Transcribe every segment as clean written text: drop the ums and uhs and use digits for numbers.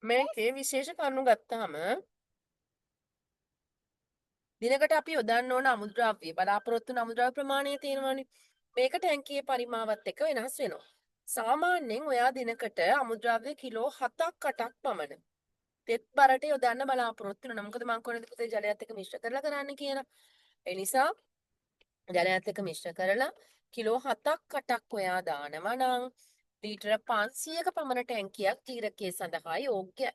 මේකේ විශේෂ කරුණු ගත්තාම දිනකට අපි යොදන්න ඕන අමුද්‍රව්‍ය බලාපොරොත්තු වන අමුද්‍රව්‍ය ප්‍රමාණය තියෙනවානේ. මේක ටැංකියේ පරිමාවත් එක්ක වෙනස් වෙනවා. සාමාන්‍යයෙන් ඔයා දිනකට අමුද්‍රව්‍ය කිලෝ 7ක් 8ක් පමණ තෙත් බරට යොදන්න බලාපොරොත්තු වෙනවා. මොකද මං කොහොමද පුතේ ජලයත් එක්ක මිශ්‍ර කරලා කරන්න කියලා. ඒ නිසා ජලයත් එක්ක මිශ්‍ර කරලා කිලෝ 7ක් 8ක් ඔයා දානවා නම් ලීටර 500ක පමණ ටැංකියක් ජීරකයේ සඳහා යෝග්‍යයි.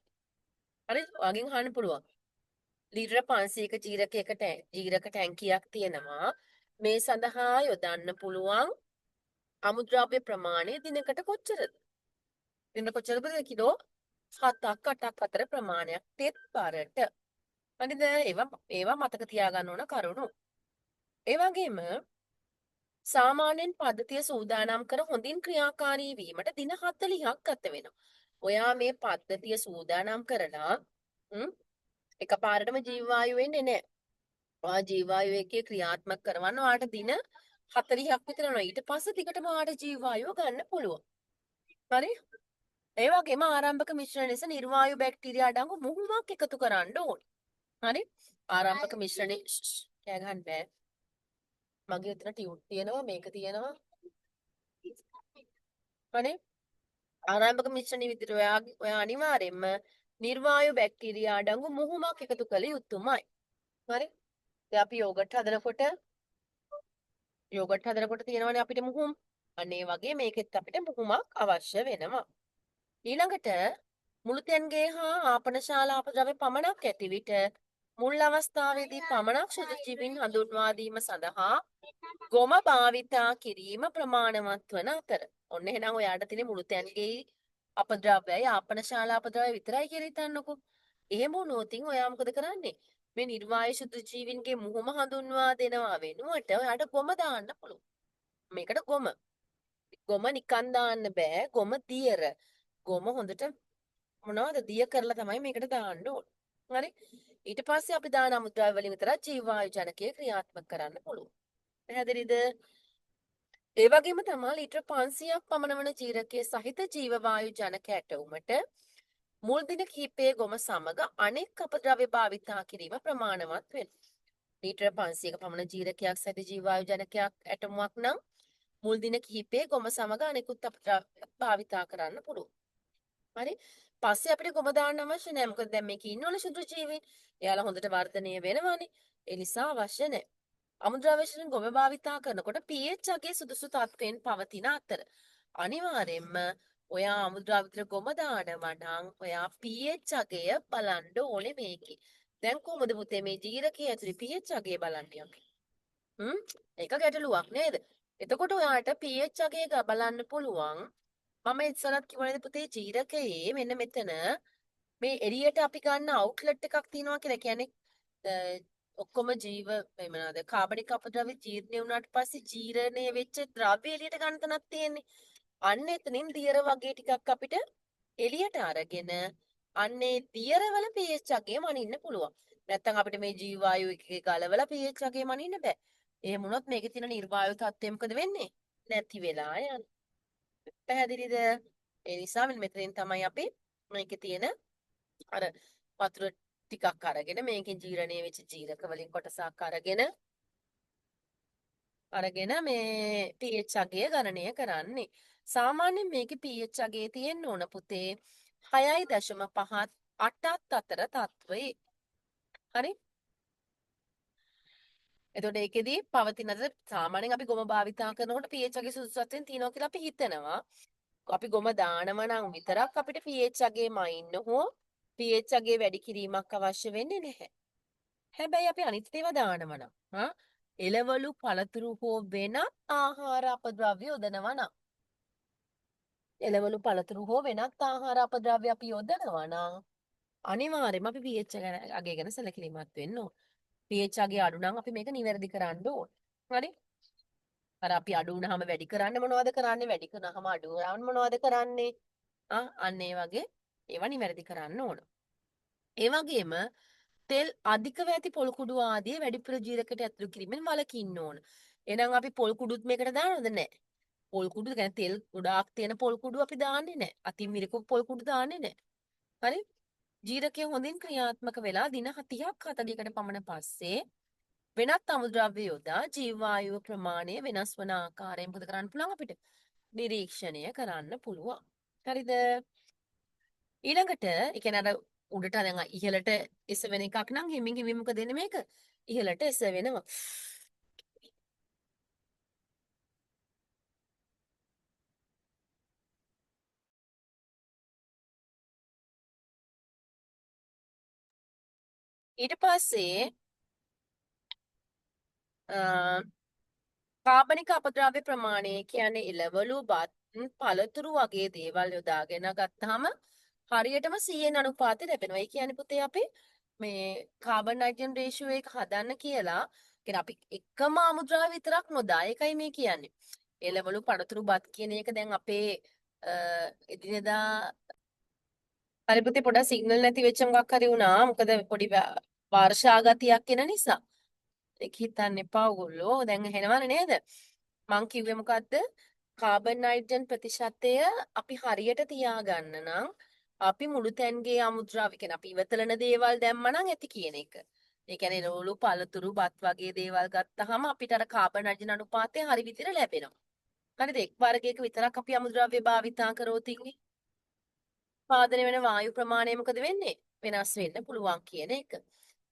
හරිද? ඔයගෙන් අහන්න පුළුවන්. ලීටර 500ක ජීරක ටැංකියක් තියෙනවා. මේ සඳහා යොදන්න පුළුවන් අමුද්‍රව්‍ය ප්‍රමාණය දිනකට කොච්චරද? දිනකට කොච්චරද? කිලෝ 7ක් 8ක් අතර ප්‍රමාණයක් තෙත් බරට. හරිද? ඒවා මතක තියාගන්න ඕන කරුණු. ඒ වගේම සාමාන්‍යයෙන් පද්ධතිය සූදානම් කර හොඳින් ක්‍රියාකාරී වීමට දින 40ක් ගත වෙනවා. ඔයා මේ පද්ධතිය සූදානම් කරලා එකපාරටම ජීවවායු වෙන්නේ නැහැ. ඔයා ජීවවායු එකේ ක්‍රියාත්මක කරවන්න ඔයාට දින 40ක් විතර යනවා. ඊට පස්සේ දිගටම ඔයාට ජීවවායුව ගන්න පුළුවන්. හරි? ඒ වගේම ආරම්භක මිශ්‍රණ ලෙස නිර්වායු බැක්ටීරියා අඩංගු මුහුමක් එකතු කරන්න ඕනේ. හරි? ආරම්භක මිශ්‍රණේ කෑ ගහන්න බෑ. මගේ උතන ටියුට් තියෙනවා මේක තියෙනවා. හරි? ආරම්භක මිශ්‍රණේ විදිහට ඔයා අනිවාර්යයෙන්ම නිර්වායු බැක්ටීරියා අඩංගු මුහුමක් එකතු කළ යුතුමයි. හරි? දැන් අපි යෝගට් හදනකොට තියෙනවනේ අපිට මුහුම්. අන්න ඒ වගේ මේකෙත් අපිට මුහුමක් අවශ්‍ය වෙනවා. ඊළඟට මුළුතැන්ගේ හා ආපනශාලා අපද්‍රව්‍ය පමණක් ඇති විට මුල් අවස්ථාවේදී පමණක් ශුද්ධජීවීන් හඳුන්වා දීම සඳහා ගොම භාවිතා කිරීම ප්‍රමාණවත් වන අතර. ඔන්න එහෙනම් ඔයාට තියෙන මුළුතැන්ගේ අපද්‍රව්‍යයි ආපනශාලා අපද්‍රව්‍ය විතරයි කියලා හිතන්නකෝ. එහෙම වුණොත් ඔයා මොකද කරන්නේ? මේ නිර්වාය ශුද්ධජීවීන්ගේ මුහුම හඳුන්වා දෙනවා වෙනුවට ඔයාට ගොම දාන්න පුළුවන්. මේකට ගොම නිකන් දාන්න බෑ. ගොම දියර. ගොම හොඳට මොනවද දිය කරලා තමයි මේකට දාන්න ඕන. හරි? ඊට පස්සේ අපි දාන අමුද්‍රව්‍ය වලින් විතරක් ජීවවායු ජනකය ක්‍රියාත්මක කරන්න පුළුවන්. පැහැදිලිද? ඒ වගේම තමයි ලීටර 500ක් පමණ වන ජීරකයේ සහිත ජීවවායු ජනක ඇටවුමට මුල් දින කිහිපයේ ගොම සමග අනෙක් අපද්‍රව්‍ය භාවිතා කිරීම ප්‍රමාණවත් වෙනවා. ලීටර 500ක පමණ ජීරකයක් සහිත ජීවවායු ජනකයක් ඇටමුවක් නම් මුල් දින කිහිපයේ ගොම සමග අනෙකුත් අපද්‍රව්‍ය භාවිතා කරන්න පුළුවන්. හරි? පස්සේ අපිට ගොම දාන්න අවශ්‍ය නැහැ. මොකද දැන් මේකේ ඉන්නවනේ ශුද්ධ ජීවීන්. එයාලා හොඳට වර්ධනය වෙනවානේ. ඒ නිසා අවශ්‍ය නැහැ. අමුද්‍රව්‍ය වශයෙන් ගොම භාවිතා කරනකොට pH අගේ සුදුසු තත්ත්වයෙන් පවතින අතර අනිවාර්යයෙන්ම ඔයා අමුද්‍රව්‍ය ගොම දානවා නම් ඔයා pH අගය බලන්න ඕනේ මේකේ. දැන් කොහොමද පුතේ මේ ජීරකයේ ඇතුලේ pH අගය බලන්නේ අපි? ඒක ගැටලුවක් නේද? එතකොට ඔයාට pH අගය බලන්න පුළුවන්. මම ඉස්සරත් කිව්වා නේද පුතේ ජීරකයේ මෙන්න මෙතන මේ එළියට අපි ගන්න අවුට්ලට් එකක් තියෙනවා කියලා. කියන්නේ ඔක්කොම මොනවාද කාබනික අපද්‍රව්‍ය ජීර්ණය වුණාට පස්සේ ජීර්ණය වෙච්ච ද්‍රව්‍ය එළියට ගන්න තැනක් තියෙන්නේ. අන්න එතනින් දියර වගේ ටිකක් අපිට එළියට අරගෙන අන්නේ දියරවල pH අගය මනින්න පුළුවන්. නැත්තම් අපිට මේ ජීවායු එකේ ගලවලා pH අගය මනින්න බෑ. එහෙම වුණොත් මේකේ තියෙන නිර්වායු තත්ත්වය මොකද වෙන්නේ? නැති වෙලා යනවා. පැහැදිලිද? ඒ නිසා මෙතනින් තමයි අපි මේකේ තියෙන අර වතුර ටිකක් අරගෙන මේකෙන් ජීර්ණය වෙච්ච ජීරක වලින් කොටසක් අරගෙන මේ pH අගය ගණනය කරන්නේ. සාමාන්‍යයෙන් මේකේ pH අගය තියෙන්න ඕන පුතේ 6.5 8ත් අතර තත්වයේ. හරි? එතකොට ඒකෙදී පවතින සාමාන්‍යයෙන් අපි ගොම භාවිතා කරනකොට pH අගය සුදුසුත්වයෙන් තියෙනවා කියලා අපි හිතනවා. අපි ගොම දානවා නම් විතරක් අපිට pH අගය මයින්න හෝ pH අගය වැඩි කිරීමක් අවශ්‍ය වෙන්නේ නැහැ. හැබැයි අපි අනිත් ඒවා දානවා නම් එළවලු පළතුරු හෝ වෙනත් ආහාර අපද්‍රව්‍ය යොදනවා නම් එළවලු පළතුරු හෝ වෙනත් ආහාර අපද්‍රව්‍ය අපි යොදනවා නම් අනිවාර්යයෙන්ම අපි pH අගය ගැන සැලකිලිමත් වෙන්න ඕන. pH අගය අඩු නම් අපි මේක නිවැරදි කරන්න ඕන. හරි? අර අපි අඩු වුණාම වැඩි කරන්න මොනවද කරන්නේ? වැඩි කරනවාම අඩු වුණාම මොනවද කරන්නේ? අන්න ඒ වගේ ඒවා නිවැරදි කරන්න ඕන. ඒ වගේම තෙල් අධිකව ඇති පොල් කුඩු ආදී වැඩිපුර ජීරකයට ඇතුළු කිරීමෙන් වළකින්න ඕන. එහෙනම් අපි පොල් කුඩුත් මේකට දානවද? නැහැ. පොල් කුඩු කියන්නේ තෙල් ගොඩාක් තියෙන පොල් කුඩු අපි දාන්නේ නැහැ. අතින් මිරිකු පොල් කුඩු දාන්නේ නැහැ. හරි? ජීරකය හොඳින් ක්‍රියාත්මක වෙලා දින 30ක් 40කට පමණ පස්සේ වෙනත් අමුද්‍රව්‍ය යොදා ජීවවායුව ප්‍රමාණය වෙනස් වන ආකාරය මොකද කරන්න පුළුවන් අපිට නිරීක්ෂණය කරන්න පුළුවන්. හරිද? ඊළඟට ඒ කියන්නේ අර උඩට දැන් ඉහළට එසවෙන එකක් නම් හිමින් හිමින් මොකද වෙන්නේ මේක? ඉහළට එසවෙනවා. ඊට පස්සේ කාබනික අපද්‍රව්‍ය ප්‍රමාණය කියන්නේ එළවලු බත් පළතුරු වගේ දේවල් යොදාගෙන ගත්තාම හරියටම 100 අනුපාතය ලැබෙනවා. ඒ කියන්නේ පුතේ අපි මේ කාබන් නයිට්‍රජන් රේෂියෝ එක හදන්න කියලා කියන්නේ අපි එකම අමුද්‍රව්‍ය විතරක් නොදා. ඒකයි මේ කියන්නේ. එළවලු පළතුරු බත් කියන එක දැන් අපේ එදිනෙදා හරි පුතේ පොඩක් සිග්නල් නැති වෙච්ච මොකක් හරි වුණා. මොකද පොඩි වර්ෂා ගතියක් එන නිසා. ඒක හිතන්න එපා ඔයගොල්ලෝ. දැන් ඇහෙනවනේ නේද? මං කිව්වේ මොකද්ද? කාබන් නයිට්‍රජන් ප්‍රතිශතය අපි හරියට තියාගන්න නම් අපි මුළු තැන්ගේ අමුද්‍රව්‍ය කියන අපි ඉවතලන දේවල් දැම්මනම් ඇති කියන එක. ඒ කියන්නේ ලෝලු පළතුරු බත් වගේ දේවල් ගත්තාම අපිට අර කාබන් නයිට්‍රජන් අනුපාතය හරි විදිහට ලැබෙනවා. හරිද? එක් වර්ගයක විතරක් අපි අමුද්‍රව්‍ය භාවිතා කරොත් ඉන්නේ. පාදනය වෙන වායු ප්‍රමාණය මොකද වෙන්නේ? වෙනස් වෙන්න පුළුවන් කියන එක.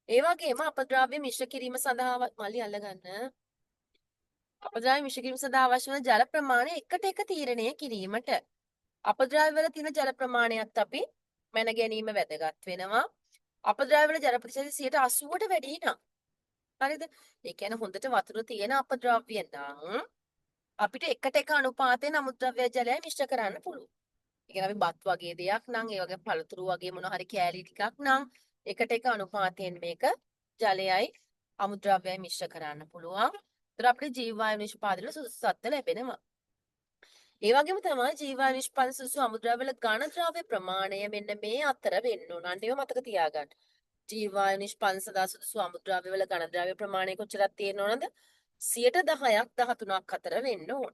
ඒ වගේම අපද්‍රව්‍ය මිශ්‍ර කිරීම සඳහා මල්ලි අල්ලගන්න. අපද්‍රව්‍ය මිශ්‍ර කිරීම සඳහා අවශ්‍ය වන ජල ප්‍රමාණය එකට එක තීරණය කිරීමට අපද්‍රව්‍ය වල තියෙන ජල ප්‍රමාණයත් අපි මැන ගැනීම වැදගත් වෙනවා. අපද්‍රව්‍ය වල ජල ප්‍රතිශතය 80ට වැඩි නම් හරිද? ඒ කියන්නේ හොඳට වතුර තියෙන අපද්‍රව්‍ය නම් අපිට එකට එක අනුපාතයෙන් අමුද්‍රව්‍ය ජලය මිශ්‍ර කරන්න පුළුවන්. ඒ කියන්නේ අපි බත් වගේ දෙයක් නම් ඒ වගේ පළතුරු වගේ මොන හරි කෑලි ටිකක් නම් එකට එක අනුපාතයෙන් මේක ජලයයි අමුද්‍රව්‍යයි මිශ්‍ර කරන්න පුළුවන්. ඒතර අපිට ජීවවායු නිෂ්පාදනය සුදුසු තත්ත්ව ලැබෙනවා. ඒ වගේම තමයි ජීවවායු නිෂ්පාදන සුදුසු අමුද්‍රව්‍ය වල ඝන ද්‍රව්‍ය ප්‍රමාණය මෙන්න මේ අතර වෙන්න ඕන. අන්න ඒවා මතක තියාගන්න. ජීවවායු නිෂ්පාදන සඳහා සුදුසු අමුද්‍රව්‍ය වල ඝන ද්‍රව්‍ය ප්‍රමාණය කොච්චරක් තියෙන්න ඕනද? 10%ක් 13ක් අතර වෙන්න ඕන.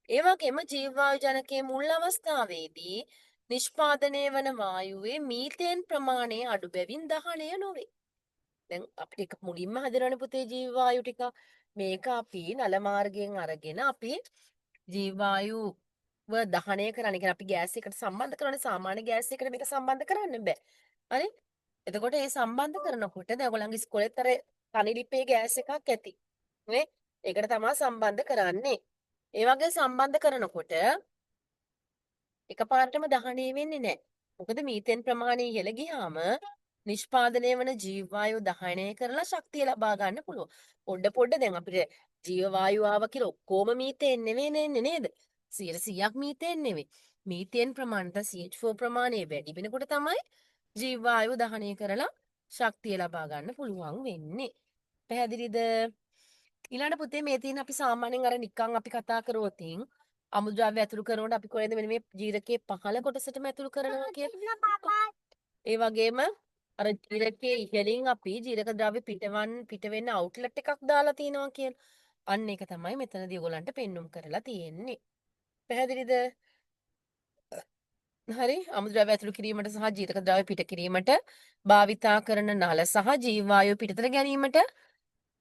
ඒ වගේම ජීවවායු ජනකයේ මුල් අවස්ථාවේදී නිෂ්පාදනය වන වායුවේ මීතේන් ප්‍රමාණය අඩු බැවින් දහනය නොවේ. දැන් අපිට එක මුලින්ම හදනවනේ පුතේ ජීවවායු ටික. මේක අපි නල මාර්ගයෙන් අරගෙන අපි ජීවවායුව දහනය කරන්න. කියන්නේ අපි ගෑස් එකට සම්බන්ධ කරන්නේ සාමාන්‍ය ගෑස් එකට මේක සම්බන්ධ කරන්න බෑ. හරි? එතකොට ඒ සම්බන්ධ කරනකොට දැන් ඔයගොල්ලන්ගේ ඉස්කෝලේත් අර තනි ලිපේ ගෑස් එකක් ඇති. නේ? ඒකට තමයි සම්බන්ධ කරන්නේ. ඒ වගේ සම්බන්ධ කරනකොට එකපාරටම දහණය වෙන්නේ නැහැ. මොකද මීතේන් ප්‍රමාණය ඉහළ ගියාම නිෂ්පාදනය වන ජීවවායු දහනය කරලා ශක්තිය ලබා ගන්න පුළුවන්. පොඩ පොඩ දැන් අපිට ජීවවායු ආව කියලා ඔක්කොම මීතේන් නෙවෙයි නෙන්නේ නේද? 100ක් මීතේන් නෙවෙයි. මීතේන් ප්‍රමාණයට CH4 ප්‍රමාණය වැඩි වෙනකොට තමයි ජීවවායු දහනය කරලා ශක්තිය ලබා ගන්න පුළුවන් වෙන්නේ. පැහැදිලිද? ඊළඟ පුතේ මේ තියෙන අපි සාමාන්‍යයෙන් අර නිකන් අපි කතා කරොතින් අමුද්‍රව්‍ය ඇතුළු කරනකොට අපි කොහෙද මෙන්න මේ ජීරකයේ පහළ කොටසටම ඇතුළු කරනවා කියලා. ඒ වගේම අර ජීරකයේ ඉහළින් අපි ජීරක ද්‍රව්‍ය පිට වෙන්න අවුට්ලට් එකක් දාලා තිනවා කියන. අන්න ඒක තමයි මෙතනදී ඔයගලන්ට පෙන්눔 කරලා තියෙන්නේ. පැහැදිලිද? හරි අමුද්‍රව්‍ය ඇතුළු කිරීමට සහ ජීරක ද්‍රව්‍ය පිට කිරීමට භාවිතා කරන නල සහ ජීවවායු පිටතට ගැනීමට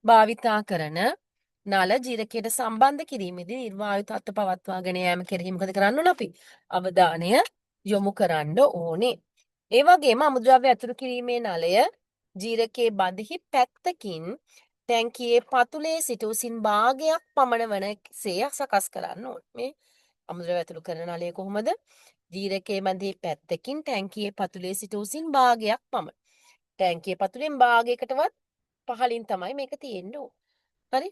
භාවිතා කරන නල ජීරකයට සම්බන්ධ කිරීමේදී නිර්වායු තත්ත්ව පවත්වාගෙන යාම කෙරෙහි මොකද කරන්න ඕන අපි? අවධානය යොමු කරන්න ඕනේ. ඒ වගේම අමුද්‍රව්‍ය ඇතුළු කිරීමේ නලය ජීරකයේ බඳෙහි පැත්තකින් ටැංකියේ පතුලේ සිට උසින් භාගයක් පමණ වනසේ සකස් කරන්න ඕනේ. මේ අමුද්‍රව්‍ය ඇතුළු කරන නලය කොහොමද? ජීරකයේ බඳෙහි පැත්තකින් ටැංකියේ පතුලේ සිට උසින් භාගයක් පමණ. ටැංකියේ පතුලෙන් භාගයකටවත් පහළින් තමයි මේක තියෙන්න ඕන. හරි?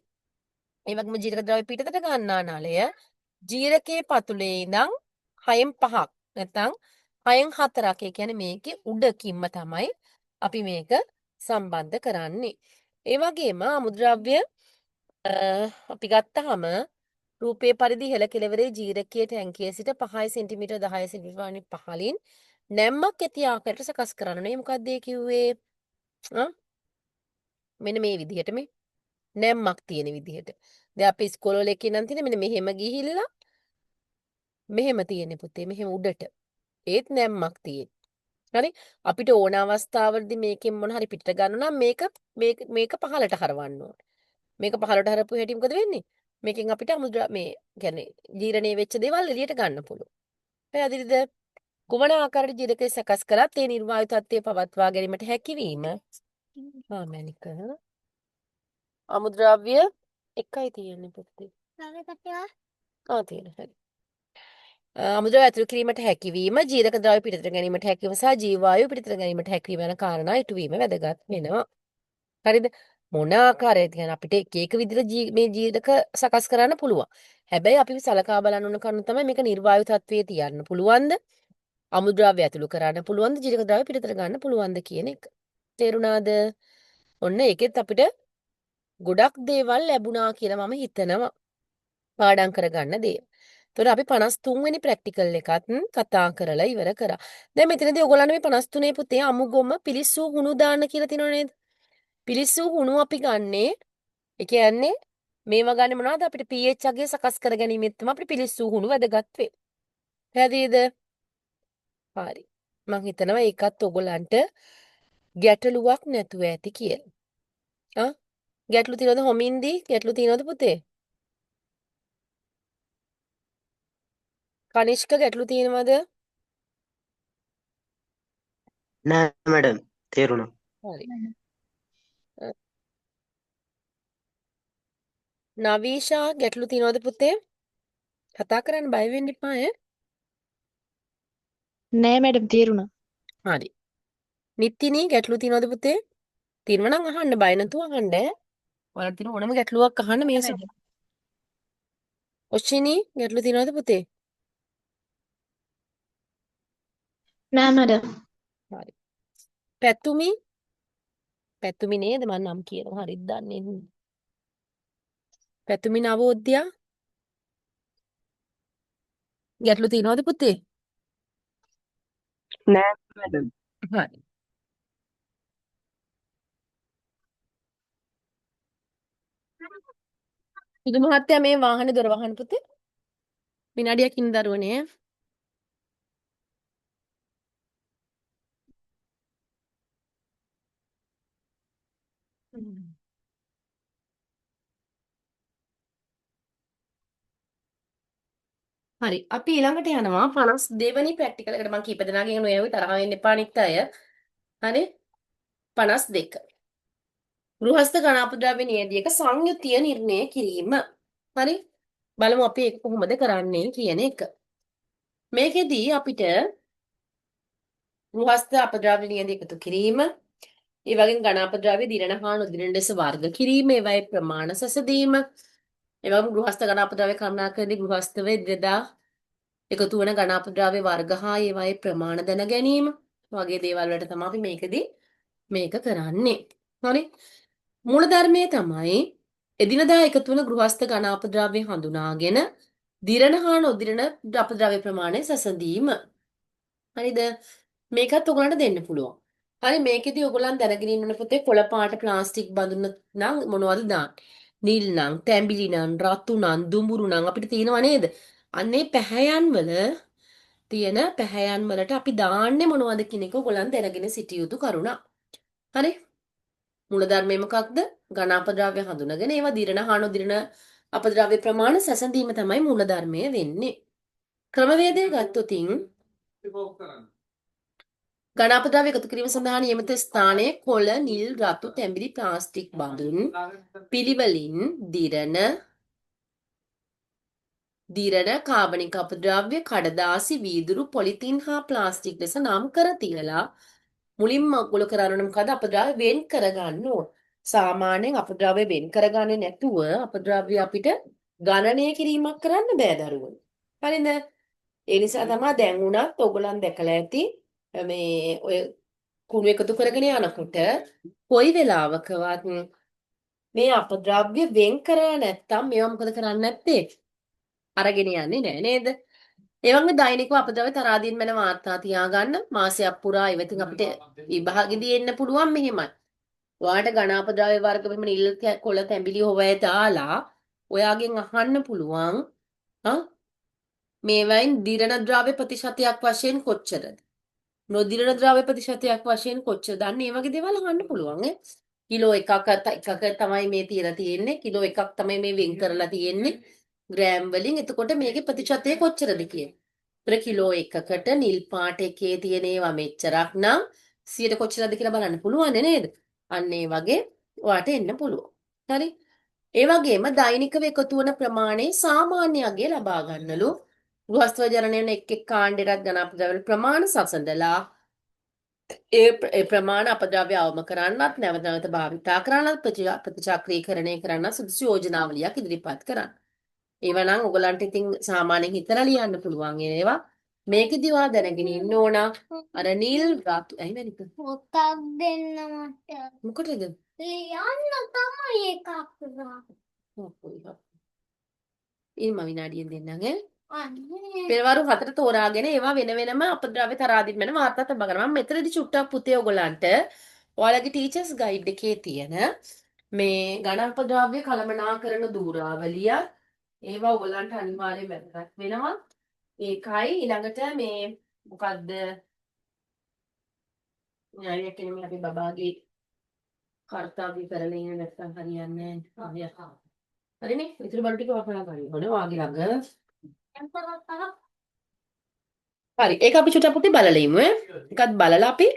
ඒ වගේම ජීරක ද්‍රව්‍ය පිටතට ගන්නා නලය ජීරකයේ පතුලේ ඉඳන් 6න් 5ක් නැත්නම් 6න් 4ක් ඒ කියන්නේ මේකේ උඩකින්ම තමයි අපි මේක සම්බන්ධ කරන්නේ. ඒ වගේම අමුද්‍රව්‍ය අපි ගත්තාම රූපයේ පරිදි ඉහළ කෙළවරේ ජීරකයේ ටැංකියේ සිට 5 සෙන්ටිමීටර් 10 සෙන්ටිමීටර් පහළින් නැම්මක් ඇති ආකාරයට සකස් කරන්න. මොකක්ද ඒ කිව්වේ? මෙන්න මේ විදිහට මේ නැම්මක් තියෙන විදිහට. දැන් අපි ඉස්කෝලේ එකේ නම් තියෙන මෙන්න මෙහෙම ගිහිල්ලා මෙහෙම තියෙන්නේ පුතේ මෙහෙම උඩට. ඒත් නැම්මක් තියෙන. හරි අපිට ඕන අවස්ථාවලදී මේකෙන් මොන හරි පිටට ගන්න නම් මේක පහලට හරවන්න ඕනේ. මේක පහලට හරපු හැටි මොකද වෙන්නේ? මේකෙන් අපිට අමුද්‍රා මේ කියන්නේ ජීර්ණය වෙච්ච දේවල් එළියට ගන්න පුළුවන්. පැහැදිලිද? කුමන ආකාරයට ජීරකය සකස් කරත් ඒ නිර්වායු තත්ත්වය පවත්වා ගැනීමට හැකියවීම ආමැනික අමුද්‍රව්‍ය එකයි තියෙන්නේ පුතේ. තියෙන හරි. අමුද්‍රව්‍ය ඇතුළු කිරීමට හැකියවීම ජීරක ද්‍රව්‍ය පිටතට ගැනීමට හැකියවීම සහ ජීවායු පිටතට ගැනීමට හැකියවීම යන කාරණා ඉටුවීම වැදගත් වෙනවා. හරිද? මොන ආකාරයකට කියන්නේ අපිට එක එක විදිහට මේ ජීරක සකස් කරන්න පුළුවන්. හැබැයි අපි සලකා බලන්න ඕන කරුණු තමයි මේක නිර්වායු තත්ත්වයේ තියන්න පුළුවන්ද? අමුද්‍රව්‍ය ඇතුළු කරන්න පුළුවන්ද? ජීරක ද්‍රව්‍ය පිටතට ගන්න පුළුවන්ද කියන එක. තේරුණාද? ඔන්න ඒකෙත් අපිට ගොඩක් දේවල් ලැබුණා කියලා මම හිතනවා. පාඩම් කරගන්න දේ. එතකොට අපි 53 වෙනි ප්‍රැක්ටිකල් එකත් කතා කරලා ඉවර කරා. දැන් මෙතනදී ඔයගොල්ලන්ට මේ 53 පුතේ අමුගොම පිලිස්සු හුණු දාන්න කියලා තියෙනව නේද? පිලිස්සු හුණු අපි ගන්නේ ඒ කියන්නේ මේවා ගන්න මොනවද අපිට pH අගය සකස් කර ගැනීමෙත් තමයි අපිට පිලිස්සු හුණු වැදගත් වෙන්නේ. පැහැදිලිද? හරි. මම හිතනවා ඒකත් ඔයගොල්ලන්ට ගැටලුවක් නැතුව ඇති කියලා. ගැටලු තියෙනවද හොමින්දි? ගැටලු තියෙනවද පුතේ? කනිෂ්ක ගැටලු තියෙනවද? නෑ මැඩම් තේරුණා. හරි. නවීෂා ගැටලු තියෙනවද පුතේ? කතා කරන්න බය වෙන්න එපා ඈ. නෑ මැඩම් තේරුණා. හරි. නිත්තිනී ගැටලු තියෙනවද පුතේ? තියෙනවා නම් අහන්න බය නැතුව අහන්න ඈ. ඔයාලට තියෙන ඕනම ගැටලුවක් අහන්න මේ ඔෂිනී ගැටලු තියෙනවද පුතේ? නෑ මැඩම්. හරි. පැතුමි නේද මම නම් කියනවා හරිද දන්නේ නැහැ. පැතුමි නවෝද්‍යා ගැටලු තියෙනවද පුතේ? නෑ මැඩම්. හරි. සුදු මහත්තයා මේ වාහනේ දොර වහන්න පුතේ. විනාඩියක් ඉන්න දරුවනේ. හරි අපි ඊළඟට යනවා 52 වෙනි ප්‍රැක්ටිකල් එකට මම කීප දෙනාගෙන් නොයවි තරහ වෙන්න එපා අනිත් අය. හරි 52 ගෘහස්ත ගණාපද්‍රව්‍ය නියදියක සංයුතිය නිර්ණය කිරීම. හරි බලමු අපි ඒක කොහොමද කරන්නේ කියන එක. මේකෙදී අපිට ගෘහස්ත අපද්‍රව්‍ය නියදිය එකතු කිරීම, ඒ වගේම ගණාපද්‍රව්‍ය දිරණ හා නොදිරණ ලෙස වර්ග කිරීම, ඒවායේ ප්‍රමාණ සැසඳීම, ඒ වගේම ගෘහස්ත ගණාපද්‍රව්‍ය කළමනාකරණදී ගෘහස්තව දෙදා එකතු වන ගණාපද්‍රව්‍ය වර්ග හා ඒවායේ ප්‍රමාණ දැන ගැනීම වගේ දේවල් වලට තමයි අපි මේක කරන්නේ. හරි? මූලධර්මයේ තමයි එදිනදා එකතු වන ගෘහස්ත ගණාපද්‍රව්‍ය හඳුනාගෙන දිරණ හා නොදිරණ අපද්‍රව්‍ය ප්‍රමාණය සැසඳීම. හරිද? මේකත් ඔයගලන්ට දෙන්න පුළුවන්. හරි මේකෙදි ඔයගලන් දැනගෙන ඉන්න පුතේ කොළ පාට ප්ලාස්ටික් බඳුන නම් මොනවද දාන්නේ? නිල් නම්, තැඹිලි නම්, රතු නම්, දුඹුරු නම් අපිට තියෙනව නේද? අන්නේ පැහැයන් වල තියෙන පැහැයන් වලට අපි දාන්නේ මොනවද කියන එක ඔයගලන් දැනගෙන සිටිය යුතු කරුණක්. හරි? මූලධර්මය මොකක්ද? ඝන අපද්‍රව්‍ය හඳුනගෙන ඒවා දිරණ හා නොදිරණ අපද්‍රව්‍ය ප්‍රමාණ සැසඳීම තමයි මූලධර්මය වෙන්නේ. ක්‍රමවේදය ගත්තොතින් ඝන අපද්‍රව්‍ය එකතු කිරීම සඳහා නියමිත ස්ථානයේ කොළ, නිල්, රතු, තැඹිලි, ප්ලාස්ටික් බඳුන් පිළිවෙලින් දිරණ කාබනික අපද්‍රව්‍ය, කඩදාසි, වීදුරු, පොලිතීන් හා ප්ලාස්ටික් ලෙස නම් කර තියලා මුලින්ම ඔගොල්ලෝ කරන්නේ මොකද? අපද්‍රව්‍ය වෙන් කරගන්න ඕන. සාමාන්‍යයෙන් අපද්‍රව්‍ය වෙන් කරගන්නේ නැතුව අපද්‍රව්‍ය අපිට ගණනය කිරීමක් කරන්න බෑ දරුවෝ. හරිද? ඒ නිසා තමයි දැන් උනත් ඔයගොල්ලන් දැකලා ඇති මේ ඔය කුණු එකතු කරගෙන යනකොට කොයි වෙලාවකවත් මේ අපද්‍රව්‍ය වෙන් කරලා නැත්තම් මේවා මොකද කරන්නේ නැත්තේ? අරගෙන යන්නේ නෑ නේද? ඒ වගේම දෛනිකව අපද්‍රව්‍ය තරාදීන් වෙන වාර්තා තියාගන්න මාසයක් පුරා ඉවතින් අපිට විභාගෙදී එන්න පුළුවන් මෙහෙමයි. ඔයාලට ඝන අපද්‍රව්‍ය වර්ග මෙහෙම නිල් කොළ තැඹිලි හොවය දාලා ඔයාගෙන් අහන්න පුළුවන් මේවයින් දිරණ ද්‍රව්‍ය ප්‍රතිශතයක් වශයෙන් කොච්චරද? නොදිරන ද්‍රව්‍ය ප්‍රතිශතයක් වශයෙන් කොච්චර දන්නේ? මේ වගේ දේවල් අහන්න පුළුවන් ඈ. කිලෝ එකක තමයි මේ තියලා තියෙන්නේ. කිලෝ එකක් තමයි මේ වෙන් කරලා තියෙන්නේ. ග්‍රෑම් වලින්. එතකොට මේකේ ප්‍රතිශතය කොච්චරද කියන. ඒතර කිලෝ එකකට නිල් පාට එකේ තියෙන ඒවා මෙච්චරක් නම් 100ට කොච්චරද කියලා බලන්න පුළුවන් නේද? අන්න ඒ වගේ ඔයාට එන්න පුළුවන්. හරි? ඒ වගේම දෛනිකව එකතු වන ප්‍රමාණය සාමාන්‍ය අගය ලබා ගන්නලු ගෘහස්ථ ජනනයන එක් කාණ්ඩයටත් ගණපද්‍රව්‍ය ප්‍රමාණ සසඳලා ඒ ප්‍රමාණ අපද්‍රව්‍ය අවම කරන්නත් නැවත නැවත භාවිතා කරන්නත් ප්‍රතිචක්‍රීකරණය කරන්න සුදුසු යෝජනාවලියක් ඉදිරිපත් කරන්න. ඒවා නම් ඔයගලන්ට ඉතින් සාමාන්‍යයෙන් හිතලා ලියන්න පුළුවන් ඒවා. මේකෙදි ඔයා දැනගෙන ඉන්න ඕන අර නිල් රතු ඇයි මැනික පොතක් දෙන්න මට. මොකටද? ලියන්න තමයි එකක් ඉතින් මම විනාඩියෙන් දෙන්නම් ඈ. අන්නේ. පෙරවරු 4ට තෝරාගෙන ඒවා වෙන වෙනම අපද්‍රව්‍ය තරාදින් වෙන වාර්තා තබා ගන්න. මම මෙතනදී චුට්ටක් පුතේ ඔයගලන්ට ඔයාලගේ ටීචර්ස් ගයිඩ් එකේ තියෙන මේ ඝන අපද්‍රව්‍ය කළමනාකරන දූරාවලිය ඒවා ඔයගලන්ට අනිවාර්යයෙන් වැදගත් වෙනවා. ඒකයි ඊළඟට මේ මොකද්ද? න්යායයක් කියන්නේ අපි බබාගේ කර්තව්‍ය කරලා ඉන්න නැත්නම් හරියන්නේ නැහැ. හරිනේ? ඉතින් බඩු ටික වපලා ගන්න ඕනේ වාගේ ළඟ. හරි ඒක අපි චුට්ටක් පුතේ බලලා ඉමු ඈ. එකත් බලලා අපි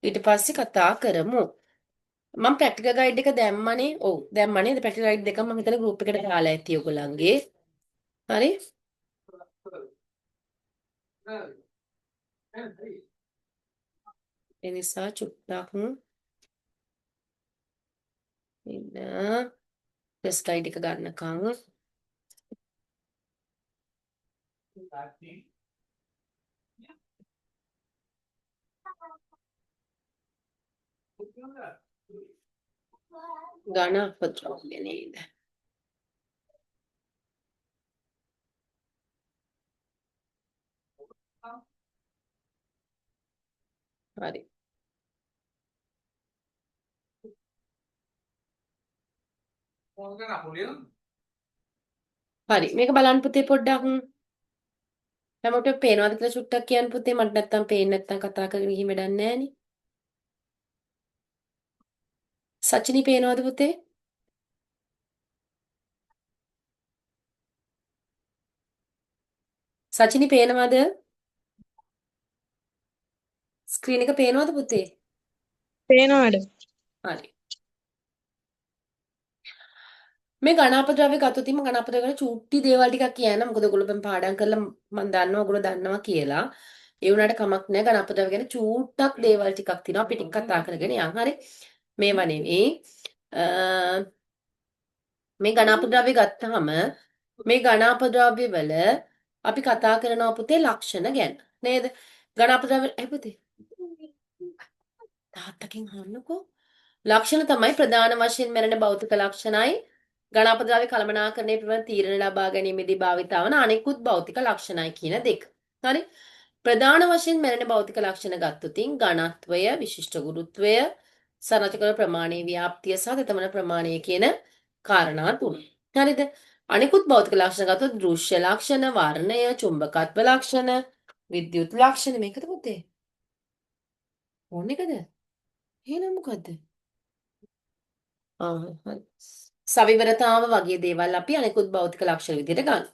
ඊට පස්සේ කතා කරමු. මම ප්‍රැක්ටිකල් ගයිඩ් එක දැම්මනේ. ඔව් දැම්මනේ. ප්‍රැක්ටිකල් ගයිඩ් දෙකම මම හිතන ගෲප් එකට දාලා ඇති ඔයගොල්ලන්ගේ. හරි? ඒ නිසා චුට්ටක් ඉන්න ටෙස්ට් ගයිඩ් එක ගන්නකම් ඝන අපද්‍රව්‍ය නේද? හරි. හරි මේක බලන්න පුතේ පොඩ්ඩක්. හැමෝටම පේනවද කියලා චුට්ටක් කියන්න පුතේ. මට නැත්තම් පේන්නේ නැත්තම් කතා කරගෙන ගිහින් වැඩක් නැහැ නේ. සචිනි පේනවද පුතේ? සචිනි පේනවද? ස්ක්‍රීන් එක පේනවද පුතේ? පේනවා මැඩම්. හරි. මේ ඝන අපද්‍රව්‍ය ගත්තොත් ඉතින් ඝන අපද්‍රව්‍ය ගැන චූටි දේවල් ටිකක් කියන්න. මොකද ඔයගොල්ලෝ දැන් පාඩම් කරලා මම දන්නවා ඔයගොල්ලෝ දන්නවා කියලා. ඒ වුණාට කමක් නැහැ. ඝන අපද්‍රව්‍ය ගැන චූට්ටක් දේවල් ටිකක් තියෙනවා. අපි ටික කතා කරගෙන යන්. හරි. මේවා නෙවෙයි. මේ ඝන අපද්‍රව්‍ය ගත්තාම මේ ඝන අපද්‍රව්‍ය වල අපි කතා කරනවා පුතේ ලක්ෂණ ගැන. නේද? ඝන අපද්‍රව්‍ය පුතේ තාත්තකින් අහන්නකෝ. ලක්ෂණ තමයි ප්‍රධාන වශයෙන් මැරෙන භෞතික ලක්ෂණයි ඝන අපද්‍රව්‍ය කළමනාකරණය පිළිබඳ තීරණ ලබා ගැනීමේදී භාවිත වන අනෙකුත් භෞතික ලක්ෂණයි කියන දෙක. හරි? ප්‍රධාන වශයෙන් මැරෙන භෞතික ලක්ෂණ ගත්තොතින් ඝනත්වය, විශිෂ්ට ගුරුත්වය, සරණතිකල ප්‍රමාණයේ ව්‍යාප්තිය සහ තෙතමන ප්‍රමාණය කියන කාරණා තුන. හරිද? අනෙකුත් භෞතික ලක්ෂණ ගත්තොත් දෘශ්‍ය ලක්ෂණ, වර්ණය, චුම්බකත්ව ලක්ෂණ, විද්‍යුත් ලක්ෂණ මේකද පුතේ? ඕන එකද? එහෙනම් මොකද්ද? හරි. සවිවරතාව වගේ දේවල් අපි අනෙකුත් භෞතික ලක්ෂණ විදිහට ගන්න.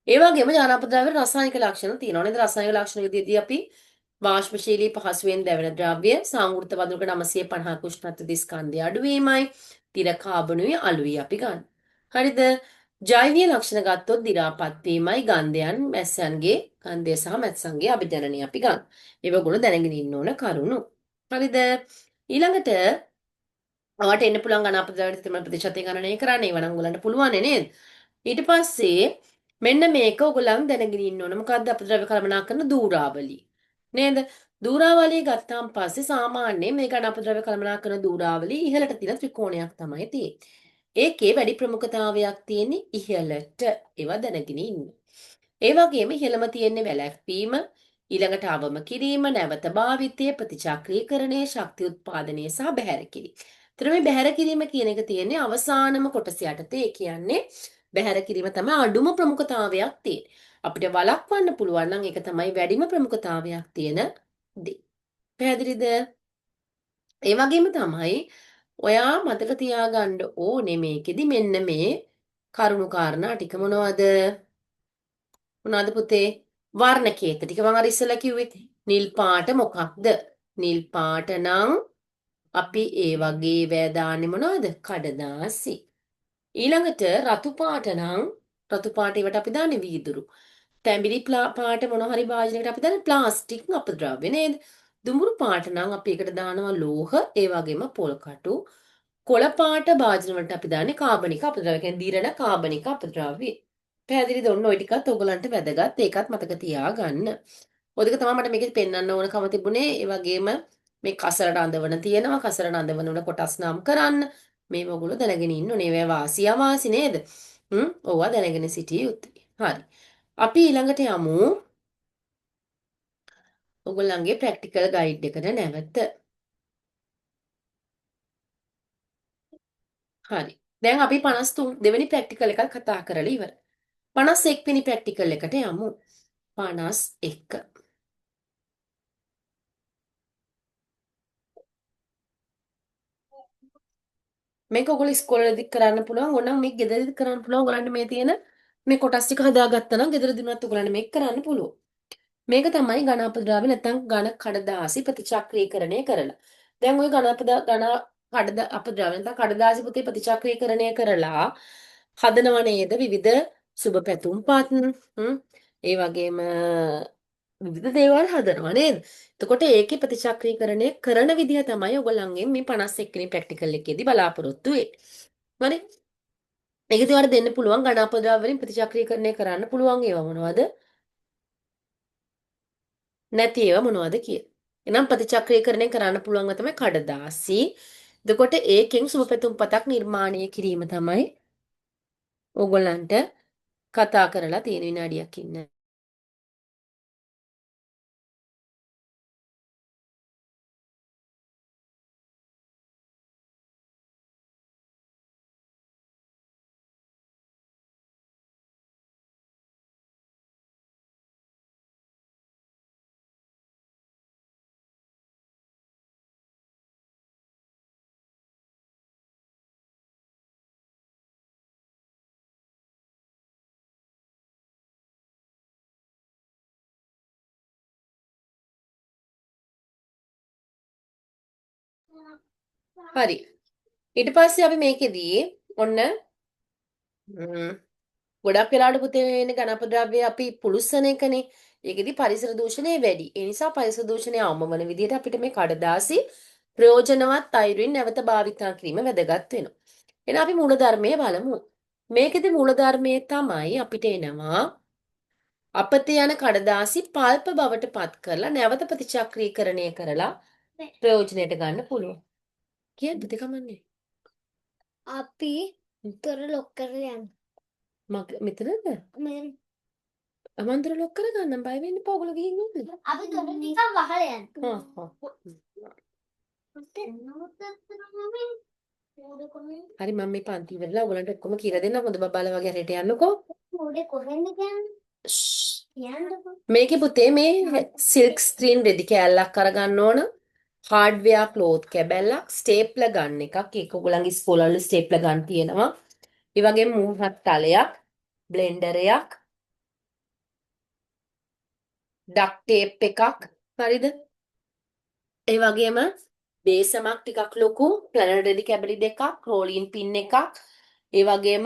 ඒ වගේම ඝන අපද්‍රව්‍ය රසායනික ලක්ෂණ තියෙනවා නේද? රසායනික ලක්ෂණ විදිහදී අපි වාෂ්පශීලී පහසුවෙන් දැවෙන ද්‍රව්‍ය, සංවෘත වදුරක 950 උෂ්ණත්ව ස්කන්ධය අඩුවීමයි, තිර කාබනුයි අලුයි අපි ගන්න. හරිද? ජෛවීය ලක්ෂණ ගත්තොත් දි รา පත් වීමයි ගන්ධයන් මැස්සන්ගේ ගන්ධය සහ මැස්සන්ගේ අභිජනනය අපි ගන්න. ඒව ගුණ දැනගෙන ඉන්න ඕන කරුණු. හරිද? ඊළඟට ඔයාලට එන්න පුළුවන් ඝන අපද්‍රව්‍ය තෙතමන ප්‍රතිශතය ගණනය කරන්න. ඒව නම් ඔයගලන්ට පුළුවන් නේද? ඊට පස්සේ මෙන්න මේක ඔයගලන් දැනගෙන ඉන්න ඕන. මොකද්ද අපද්‍රව්‍ය කළමනාකරන දූරාවලිය. නේද? දූරාවලිය ගත්තාන් පස්සේ සාමාන්‍යයෙන් මේ ඝන අපද්‍රව්‍ය කළමනාකරන දූරාවලිය ඉහළට තියෙන ත්‍රිකෝණයක් තමයි තියෙන්නේ. ඒකේ වැඩි ප්‍රමුඛතාවයක් තියෙන්නේ ඉහළට. ඒවා දැනගෙන ඉන්න. ඒ වගේම ඉහළම තියෙන්නේ වැළැක්වීම, ඊළඟට අවම කිරීම, නැවත භාවිතය, ප්‍රතිචක්‍රීකරණය, ශක්ති උත්පාදනය සහ බැහැර කිරීම. ඒතර මේ බැහැර කිරීම කියන එක තියෙන්නේ අවසානම කොටස යටතේ. ඒ කියන්නේ බැහැර කිරීම තමයි අඩුම ප්‍රමුඛතාවයක් තියෙන්නේ. අපිට වළක්වන්න පුළුවන් නම් ඒක තමයි වැඩිම ප්‍රමුඛතාවයක් තියෙන D. පැහැදිලිද? ඒ වගේම තමයි ඔයා මතක තියාගන්න ඕනේ මේකෙදි මෙන්න මේ කරුණු කාරණා ටික මොනවද? මොනවද පුතේ? වර්ණ කේත ටික මම අර ඉස්සෙල්ලා කිව්වේ. නිල් පාට මොකක්ද? නිල් පාට නම් අපි ඒ වගේ වැය දාන්නේ මොනවද? කඩදාසි. ඊළඟට රතු පාට නම් රතු පාට ඒවට අපි දාන්නේ වීදුරු. තැඹිලි පාට මොන හරි භාජනයකට අපි දාන්නේ ප්ලාස්ටික් අපද්‍රව්‍ය නේද? දුඹුරු පාට නම් අපි ඒකට දානවා ලෝහ, ඒ වගේම පොල් කටු. කොළ පාට භාජන වලට අපි දාන්නේ කාබනික අපද්‍රව්‍ය. කියන්නේ දිරණ කාබනික අපද්‍රව්‍ය. පැහැදිලිද? ඔන්න ඔය ටිකත් ඔයගලන්ට වැදගත්. ඒකත් මතක තියාගන්න. ඔය දෙක තමයි මට මේකේ පෙන්වන්න ඕනකම තිබුණේ. ඒ වගේම මේ කසරට අඳවන තියෙනවා. කසරට අඳවන වල කොටස් නම් කරන්න. මේ ඔයගොල්ලෝ දැනගෙන ඉන්න ඕනේ. ඒවා වාසි අවාසි නේද? ඕවා දැනගෙන සිටිය යුතුයි. හරි. අපි ඊළඟට යමු ඔයගොල්ලන්ගේ ප්‍රැක්ටිකල් ගයිඩ් එකට නැවත. හරි. දැන් අපි 53 දෙවෙනි ප්‍රැක්ටිකල් එකක් කතා කරලා ඉවරයි. 51 වෙනි ප්‍රැක්ටිකල් එකට යමු. 51. මේක ඔයගොල්ලෝ ඉස්කෝලේදී කරන්න පුළුවන්. ඕනනම් මේක ගෙදරදී කරන්න පුළුවන්. ඔයගලන්ට මේ තියෙන මේ කොටස් ටික හදාගත්තා නම් ගෙදරදී උනත් ඔයගලන්ට මේක කරන්න පුළුවන්. මේක තමයි ඝන අපද්‍රව්‍ය නැත්නම් ඝන කඩදාසි ප්‍රතිචක්‍රීකරණය කරලා. දැන් ওই ඝන අපද්‍රව්‍ය නැත්නම් කඩදාසි පුතේ ප්‍රතිචක්‍රීකරණය කරලා හදනව නේද විවිධ සුබ පැතුම් පත් ඒ වගේම විවිධ දේවල් හදනවා නේද? එතකොට ඒකේ ප්‍රතිචක්‍රීකරණය කරන විදිහ තමයි ඔයගොල්ලන්ගෙන් මේ 51 වෙනි ප්‍රැක්ටිකල් එකේදී බලාපොරොත්තු වෙන්නේ. හරි? ඒකදී ඔයාලට දෙන්න පුළුවන් ඝන අපද්‍රව්‍ය වලින් ප්‍රතිචක්‍රීකරණය කරන්න පුළුවන් ඒවා මොනවද? නැති ඒවා මොනවද කියලා. එහෙනම් ප්‍රතිචක්‍රීකරණය කරන්න පුළුවන් තමයි කඩදාසි. එතකොට ඒකෙන් සුබපැතුම් පතක් නිර්මාණය කිරීම තමයි ඕගොල්ලන්ට කතා කරලා තියෙන විනාඩියක් ඉන්න. හරි. ඊට පස්සේ අපි මේකෙදී ඔන්න ගොඩක් වෙලාවට පුතේ වෙන්නේ ඝනපද්‍රව්‍ය අපි පුළුස්සන එකනේ. ඒකෙදි පරිසර දූෂණය වැඩි. ඒ නිසා පරිසර දූෂණය අවම වන විදිහට අපිට මේ කඩදාසි ප්‍රයෝජනවත් අයුරින් නැවත භාවිතා කිරීම වැදගත් වෙනවා. එහෙනම් අපි මූලධර්මයේ බලමු. මේකෙදි මූලධර්මයේ තමයි අපිට එනවා අපතේ යන කඩදාසි පල්ප බවට පත් කරලා නැවත ප්‍රතිචක්‍රීකරණය කරලා ප්‍රයෝජනයට ගන්න පුළුවන්. කියන්න පුතේ කමන්නේ. අපි තොර ලොක් කරලා යන්න. මෙතනද? මේ අමන්තර ලොක් කරගන්න බය වෙන්න එපා. ඔයගොල්ලෝ ගිහින් ඉන්න. අපි තොර ටිකක් වහලා යන්න. හරි මම මේ පන්ති ඉවරලා ඔයගලන්ට ඔක්කොම කියලා දෙන්න. හොඳ බබාලා වගේ හරියට යන්නකෝ. උඩේ කොහෙන්ද කියන්නේ? කියන්නකෝ. මේකේ පුතේ මේ සිල්ක් ස්ක්‍රීන් රෙදි කෑල්ලක් අරගන්න ඕන. හાર્ඩ්වෙයාර් ක්ලෝත් කැබැල්ලක්, ස්ටේප්ලර් ගන්න එකක්. ඒක ඔයගලන්ගේ ඉස්කෝලවල ස්ටේප්ලර් ගන්න තියෙනවා. ඒ වගේම මූහත් තලයක්, බ්ලෙන්ඩර් එකක්, ඩක් ටේප් එකක්. හරිද? ඒ වගේම බේසමක් ටිකක් ලොකු, ප්ලැනර් රෙදි කැබලි දෙකක්, රෝලින් පින් එකක්, ඒ වගේම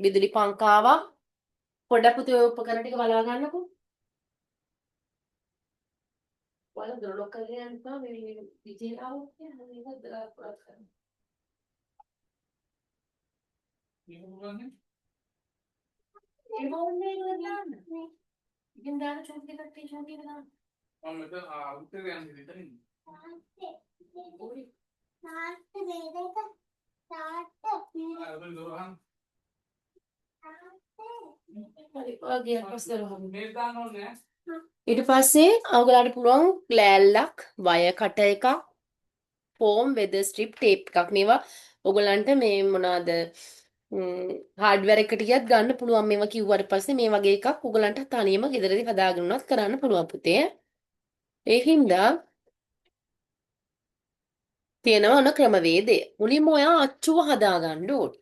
විදුලි පංකාවක්. පොඩ්ඩක් පුතේ ඔය උපකරණ ටික බලා ගන්නකෝ. ඔයාලා දොර ලොක් කරගෙන යන්න එපා. මේ ඩීජේ ආවොත් කියන්නේ මේක දලා පුරාත් කරන්න. ඒ බෝන්නේ නේද දාන්න. ඉතින් දාන්න චූටි එකක් ටී චූටි එක දාන්න. හරි ඔයගේ පස්සේ ඊට පස්සේ ඔයගලන්ට පුළුවන් ලෑල්ලක්, වයර් කටර් එකක්, ෆෝම්, වෙදර් ස්ට්‍රිප්, ටේප් එකක්. මේවා ඔයගලන්ට මේ මොනවාද හાર્ඩ්වෙයාර් එකට ගියත් ගන්න පුළුවන්. මේවා කිව්වට පස්සේ මේ වගේ එකක් ඔයගලන්ට තනියම ගෙදරදී හදාගෙන උනත් කරන්න පුළුවන් පුතේ. ඒ හින්දා තියෙනවා ඔන්න ක්‍රමවේදය. මුලින්ම ඔයා අච්චුව හදාගන්න ඕනේ.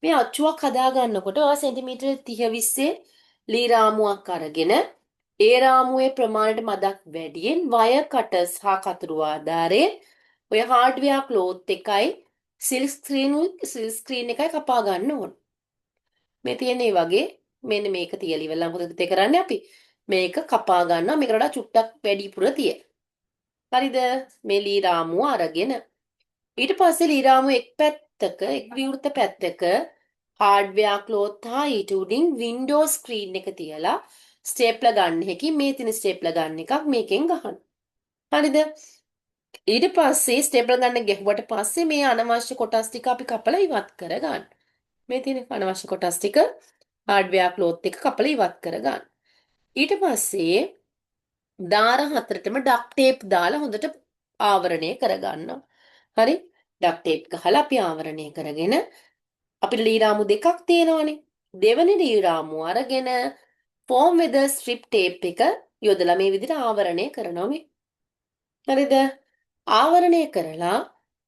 මේ අච්චුවක් හදාගන්නකොට ඔයා සෙන්ටිමීටර 30 20 ලී රාමුවක් අරගෙන ඒ රාමුවේ ප්‍රමාණයට මදක් වැඩියෙන් වයර් කටර්ස් හා කතුරු ආධාරයෙන් ඔය හાર્ඩ්වෙයාර් ක්ලෝත් එකයි සිල්ක් ස්ක්‍රීන් එකයි කපා ගන්න ඕන. මේ තියෙන ඒ වගේ මෙන්න මේක තියලා ඉවරලා මොකද කරන්නේ අපි? මේක කපා ගන්නවා. මේකට වඩා චුට්ටක් වැඩිපුර තිය. හරිද? මේ ලී රාමුව අරගෙන ඊට පස්සේ ලී රාමුව එක් පැත්තක එක් විවෘත පැත්තක හાર્ඩ්වෙයාර් ක්ලෝත් හා ඊට උඩින් වින්ඩෝ ස්ක්‍රීන් එක තියලා ස්ටේප්ලර් ගන්න හැකි මේ තියෙන ස්ටේප්ලර් ගන්න එකක් මේකෙන් ගහන්න. හරිද? ඊට පස්සේ ස්ටේප්ලර් ගන්න ගැහුවට පස්සේ මේ අනවශ්‍ය කොටස් ටික අපි කපලා ඉවත් කරගන්න. මේ තියෙන අනවශ්‍ය කොටස් ටික හાર્ඩ්වෙයාර් ක්ලෝත් එක කපලා ඉවත් කරගන්න. ඊට පස්සේ දාර හතරටම ඩක් ටේප් දාලා හොඳට ආවරණය කරගන්නවා. හරි? ඩක් ටේප් ගහලා අපි ආවරණය කරගෙන අපිට ලී රාමු දෙකක් තියෙනවානේ. දෙවෙනි ලී රාමුව අරගෙන ෆෝම් වෙදර් ස්ට්‍රිප් ටේප් එක යොදලා මේ විදිහට ආවරණය කරනවා මේ. හරිද? ආවරණය කරලා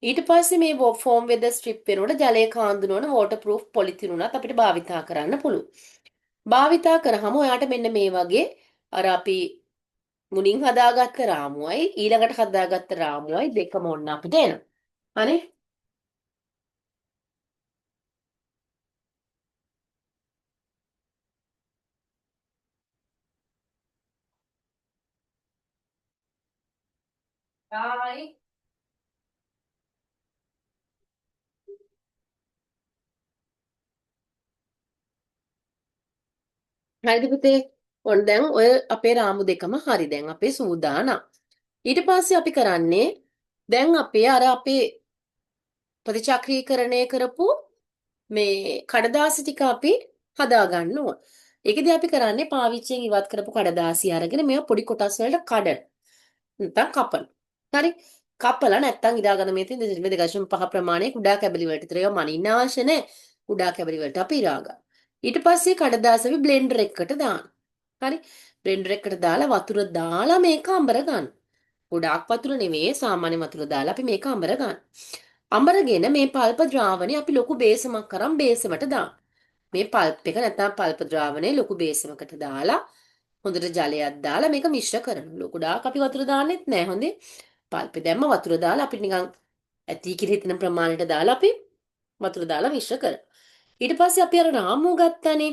ඊට පස්සේ මේ ෆෝම් වෙදර් ස්ට්‍රිප් වෙනකොට ජලය කාන්දුනවන වෝටර් ප්‍රූෆ් පොලිතින් උනත් අපිට භාවිතා කරන්න පුළුවන්. භාවිතා කරාම ඔයාට මෙන්න මේ වගේ අර අපි මුලින් හදාගත්ත රාමුවයි ඊළඟට හදාගත්ත රාමුවයි දෙකම ඔන්න අපිට එනවා. හරි? හායි. හරිද පුතේ? ඔන්න දැන් ඔය අපේ රාමු දෙකම හරි. දැන් අපේ සූදානම්. ඊට පස්සේ අපි කරන්නේ දැන් අපේ අපේ ප්‍රතිචක්‍රීකරණය කරපු මේ කඩදාසි ටික අපි හදා ගන්න ඕන. ඒකදී අපි කරන්නේ පාවිච්චියෙන් ඉවත් කරපු කඩදාසි අරගෙන මේවා පොඩි කොටස් වලට කඩන. නැත්නම් කපන. හරි? කපලා නැත්නම් ඉදාගන්න මේ තියෙන 2.5 ප්‍රමාණයේ කුඩා කැබලි වලට. ඒතර ඒවා මනින්න අවශ්‍ය නැහැ. කුඩා කැබලි වලට අපි ඉරා ගන්න. ඊට පස්සේ කඩදාසි අපි බ්ලෙන්ඩර් එකකට දාන්න. හරි? බ්ලෙන්ඩර් එකකට දාලා වතුර දාලා මේක අඹර ගන්න. ගොඩාක් වතුර නෙමෙයි සාමාන්‍ය වතුර දාලා අපි මේක අඹර ගන්න. අඹරගෙන මේ පල්ප ද්‍රාවණය අපි ලොකු බේසමක් කරන් බේසමට දාන්න. මේ පල්ප් එක නැත්නම් පල්ප ද්‍රාවණය ලොකු බේසමකට දාලා හොඳට ජලයක් දාලා මේක මිශ්‍ර කරනවා. ගොඩාක් අපි වතුර දාන්නෙත් නෑ. හොඳේ. පල්පේ දැම්ම වතුර දාලා අපි නිකන් ඇති කියලා හිතන ප්‍රමාණයට දාලා අපි වතුර දාලා මිශ්‍ර කරනවා. ඊට පස්සේ අපි අර රාමුව ගත්තානේ.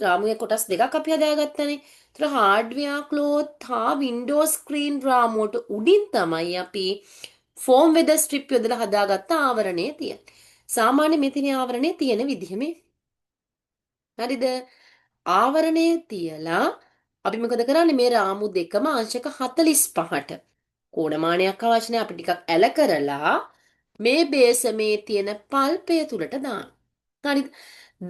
රාමුවේ කොටස් දෙකක් අපි හදාගත්තානේ. ඒතර හાર્ඩ්වෙයාර් ක්ලෝත් හා වින්ඩෝ ස්ක්‍රීන් රාමුවට උඩින් තමයි අපි ෆෝම් වෙදර් ස්ට්‍රිප් යොදලා හදාගත්ත ආවරණය තියෙන්නේ. සාමාන්‍ය මෙතන ආවරණය තියෙන විදිහ මේ. හරිද? ආවරණය තියලා අපි මොකද කරන්නේ මේ රාමු දෙකම අංශක 45ට කෝණමානයක් අවශ්‍ය නැහැ අපි ටිකක් ඇල කරලා මේ බේසමේ තියෙන පල්පය තුලට දාන්න. හරිද?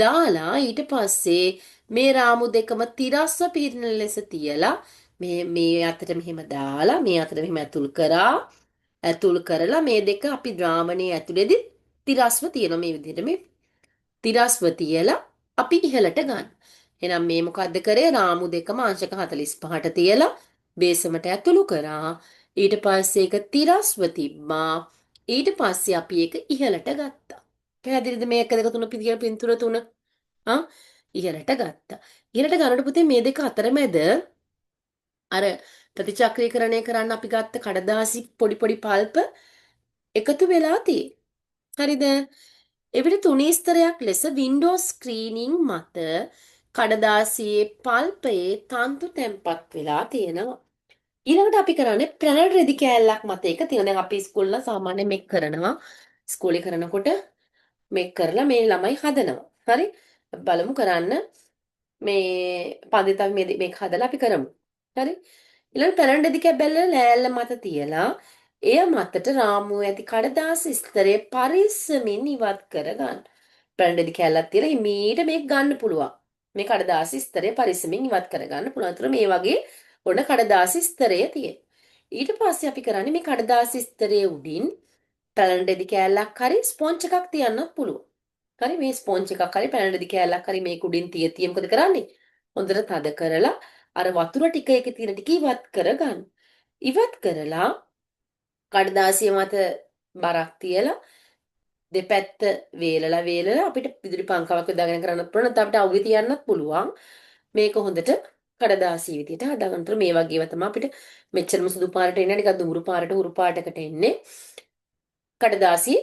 දාලා ඊට පස්සේ මේ රාමු දෙකම තිරස්ව පිහිටන ලෙස තියලා මේ අතට මෙහෙම දාලා මේ අතට මෙහෙම ඇතුල් කරලා මේ දෙක අපි ද්‍රාවණයේ ඇතුලේදී තිරස්ව තියෙනවා මේ විදිහට මේ තිරස්ව තියලා අපි ඉහළට ගන්න. එහෙනම් මේ මොකද්ද කරේ? රාමු දෙකම අංශක 45ට තියලා බේසමට ඇතුළු කරා. ඊට පස්සේ ඒක තිරස්ව තිබ්බා. ඊට පස්සේ අපි ඒක ඉහළට ගත්තා. පැහැදිලිද මේ 1 2 3 පිළියෙල පින්තූර 3? ඉහළට ගත්තා. ඉහළට ගන්නකොට පුතේ මේ දෙක අතරමැද අර ප්‍රතිචක්‍රීකරණය කරන්න අපි ගත්ත කඩදාසි පොඩි පොඩි පල්ප එකතු වෙලා තියෙන්නේ. හරිද? එවිට තුනී ස්තරයක් ලෙස වින්ඩෝ ස්ක්‍රීනින් මත කඩදාසියේ පල්පයේ තන්තු තැන්පත් වෙලා තියෙනවා. ඊළඟට අපි කරන්නේ පැනල් රෙදි කෑල්ලක් මත එක තියෙන. දැන් අපි ඉස්කෝලේ සාමාන්‍යයෙන් මේක කරනවා. ඉස්කෝලේ කරනකොට මේක කරලා මේ ළමයි හදනවා. හරි? බලමු කරන්න. මේ පන්දිත අපි මේක හදලා අපි කරමු. හරි? ඊළඟ පැනල් රෙදි කැබැල්ල ලෑල්ල මත තියලා එය මතට රාමුවේ ඇති කඩදාසි ස්තරයේ පරිස්සමින් ඉවත් කරගන්න. පැනල් රෙදි කැල්ලක් තියලා හිමීට මේක ගන්න පුළුවන්. මේ කඩදාසි ස්තරය පරිස්සමින් ඉවත් කරගන්න පුළුවන්. ඒතර මේ වගේ ඔන්න කඩදාසි ස්තරය තියෙන. ඊට පස්සේ අපි කරන්නේ මේ කඩදාසි ස්තරයේ උඩින් පැනල් රෙදි කෑල්ලක් හරි ස්පොන්ජ් එකක් තියන්නත් පුළුවන්. හරි මේ ස්පොන්ජ් එකක් හරි පැනල් රෙදි කෑල්ලක් හරි මේක උඩින් තිය මොකද කරන්නේ? හොඳට තද කරලා අර වතුර ටික එකේ තියෙන ටික ඉවත් කරගන්න. ඉවත් කරලා කඩදාසිය මත බරක් තියලා දෙපැත්ත වේලලා අපිට විදුලි පංකාවක් යොදාගෙන කරන්න පුළුවන්. නැත්නම් අපිට අවුවේ තියන්නත් පුළුවන්. මේක හොඳට කඩදාසිය විදියට හදාගන්න. මේ වගේව තමයි අපිට මෙච්චරම සුදු පාරට එන්නේ ටිකක් දුඹුරු පාරට උරු පාටකට එන්නේ. කඩදාසි